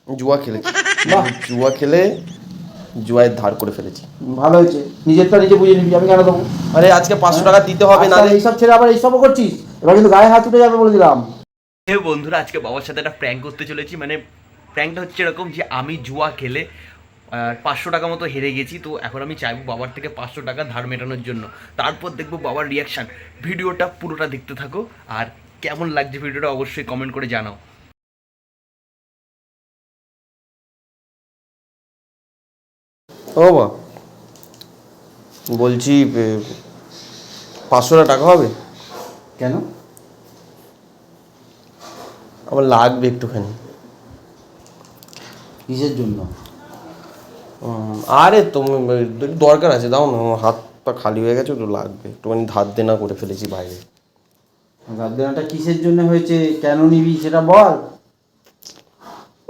জুয়া খেলেছি। জুয়া খেলে জুয়ায় ধার করে ফেলেছি। ভালো হয়েছে, নিজেরটা নিজে বুঝে নিবি, আমি কেন দেবো? আরে আজকে 500 টাকা দিতে হবে না। এইসব ছেড়ে আবার এইসবও করছিস, এবার কিন্তু গায়ে হাত উঠে যাবে বলে দিলাম। বন্ধুরা, আজকে বাবার সাথে একটা প্র্যাঙ্ক করতে চলেছি। মানে প্র্যাঙ্কটা হচ্ছে এরকম যে আমি জুয়া খেলে 500 টাকা মতো হেরে গেছি। তো এখন আমি চাইবো বাবার থেকে 500 টাকা ধার মেটানোর জন্য। তারপর দেখবো বাবার রিয়াকশান। ভিডিওটা পুরোটা দেখতে থাকো, আর কেমন লাগছে ভিডিওটা অবশ্যই কমেন্ট করে জানাও। ও বাবা, বলছি 500 টাকা হবে? কেন? আমার লাগবে একটুখানি। কিসের জন্য? আরে তুমি দরকার আছে, দাও না। আমার হাত পা খালি হয়ে গেছে, তো লাগবে একটুখানি। ধার দেনা করে ফেলেছি বাইরে। ধার দেনাটা কিসের জন্য হয়েছে, কেন নিবি সেটা বল।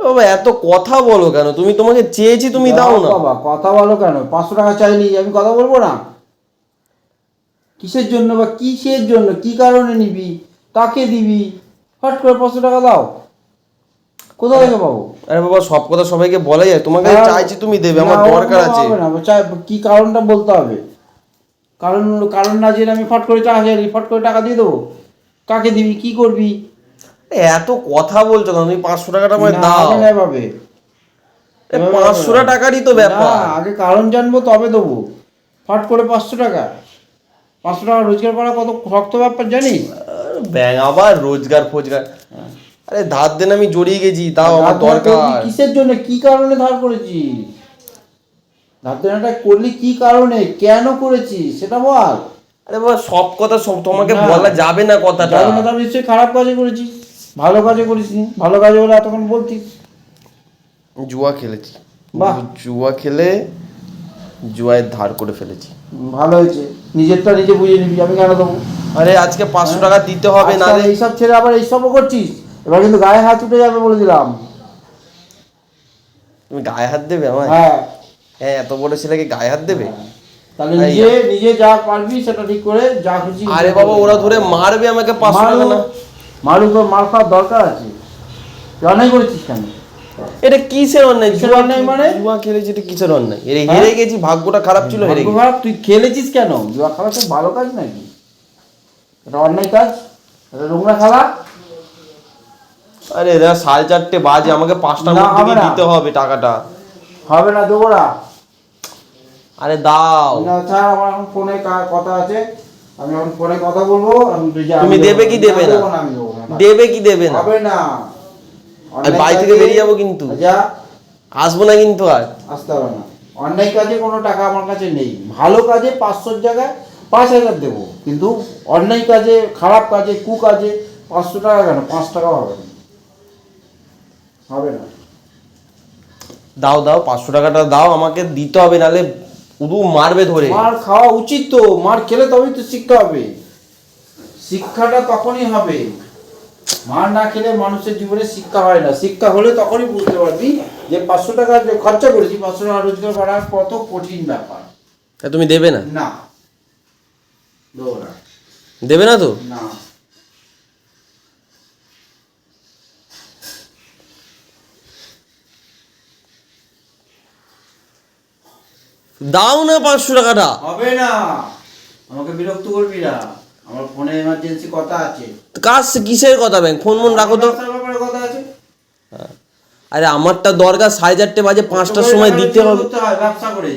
বাবা এত কথা বলো কেন তুমি? তোমাকে চেয়েছি, তুমি দাও না। বাবা কথা বলো কেন? 500 টাকা চাইলি, আমি কথা বলবো না? কিসের জন্য বা কিসের জন্য, কি কারণে নিবি, কাকে দিবি? হট করে 500 টাকা দাও, কোথা থেকে পাবো? আরে বাবা, সব কথা সবাইকে বলা যায়? তোমাকে চাইছি, তুমি দেবে, আমার দরকার আছে। কি কারণটা বলতে হবে। কারণ কারণ না জেনে আমি ফট করে টাকা চাইলি, ফট করে টাকা দিয়ে দেবো? কাকে দিবি, কি করবি? এত কথা বলছো কেন তুমি? 500 টাকাটা আমায় না, দাও। হবে না এভাবে। 500 টাকারই তো ব্যাপার। না, আগে কারণ জানবো তবে দেবো। ফট করে 500 টাকা, 500 টাকা রোজগার করা কত শক্ত ব্যাপার জানিস? ব্যাং আবার রোজগার ফোজগার। আরে ধার দেন, আমি জড়িয়ে গেছি, তাও আমার দরকার। কিসের জন্য, কি কারণে ধার করেছিস? ধার দেনাটা করলি কি কারণে, কেন করেছিস সেটা বল। আরে বাবা, সব কথা সব তোমাকে না, বলা যাবে না কথাটা। যাবে না, তাহলে নিশ্চয়ই খারাপ কাজে করেছিস, ভালো কাজে করিসনি। ভালো কাজে বলে এতক্ষণ বলছিস। জুয়া খেলেছি। বাহ। জুয়া খেলে জুয়ায় ধার করে ফেলেছি। ভালো হয়েছে, নিজেরটা নিজে বুঝে নিবি, আমি কেন দেবো? আরে আজকে 500 টাকা দিতে হবে না। এইসব ছেড়ে আবার এইসবও করছিস, এবার কিন্তু গায়ে হাত উঠে যাবে বলে দিলাম। তুমি গায়ে হাত দেবে আমার? হ্যাঁ। হ্যাঁ, এত বড় ছেলেকে গায়ে হাত দেবে? তাহলে নিজে নিজে যা পারবি সেটা ঠিক করে যা খুশি। আরে বাবা, ওরা ধরে মারবে আমাকে 500 টাকা না। মারুক, মার খাওয়ার দরকার আছে। তুই অন্যায় করেছিস কেন? এটা কিসের অন্যায়? কিসের অন্যায় মানে? জুয়া খেলেছি, এটা কিসের অন্যায়? হেরে গেছি, ভাগ্যটা খারাপ ছিল, হেরে গেছি। খারাপ? তুই খেলেছিস কেন? জুয়া খেলা তো ভালো কাজ নাকি? এটা অন্যায় কাজ, এটা নোংরা খেলা। আরে দাদা, 4:30 বাজে, আমাকে 5টার মধ্যে দিতে হবে টাকাটা। হবে না, দেবো না। আরে দাও না ছাড়, আমার এখন ফোনে কথা আছে, আমি এখন ফোনে কথা বলবো। তুমি দেবে কি দেবে না? দেবে কি দেবে না? হবে না, আমি বাড়ি থেকে বেরিয়ে যাবো কিন্তু। যা, আসবো না কিন্তু, আর আসতে হবে না। অন্যায় কাজে কোনো টাকা আমার কাছে নেই। ভালো কাজে 500 জায়গায় 5000 দেবো, কিন্তু অন্যায় কাজে, খারাপ কাজে, কুকাজে 500 টাকা কেন? 5 টাকাও হবে না, হবে না। দাও দাও, 500 টাকাটা দাও, আমাকে দিতে হবে, নাহলে পুরো মারবে ধরে। মার খাওয়া উচিত তো, মার খেলে তবেই তো শিক্ষা হবে। শিক্ষাটা তখনই হবে, মার না খেলে মানুষের জীবনে শিক্ষা হয় না। শিক্ষা হলে তখনই বুঝতে পারবি যে 500 টাকা যে খরচা করেছি, 500 টাকা রোজগার করার কত কঠিন ব্যাপার। তা তুমি দেবে না? না, দেবো না। দেবে না তো? না। দাও না 500 টাকাটা। হবে না, আমাকে বিরক্ত করবি না, আমার ফোনে এমার্জেন্সি কথা আছে। কিসের কথা? ব্যাংক ফোন মন রাখো তো। ব্যাপারে কথা আছে। আরে আমারটা দরকার, 4:30 বাজে, 5টার সময় দিতে হবে। ব্যবসা করে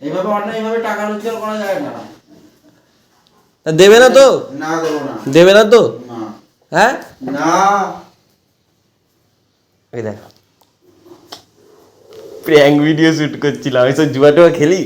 এইভাবে অন্যায়, এইভাবে টাকা রোজগার করা যায় না। দেবে না তো? না, দেবো না। দেবে না তো? না। হ্যাঁ না। এই দেখো, প্র্যাঙ্ক ভিডিও শুট করছিলাম, এসব জুয়া টুয়া খেলি।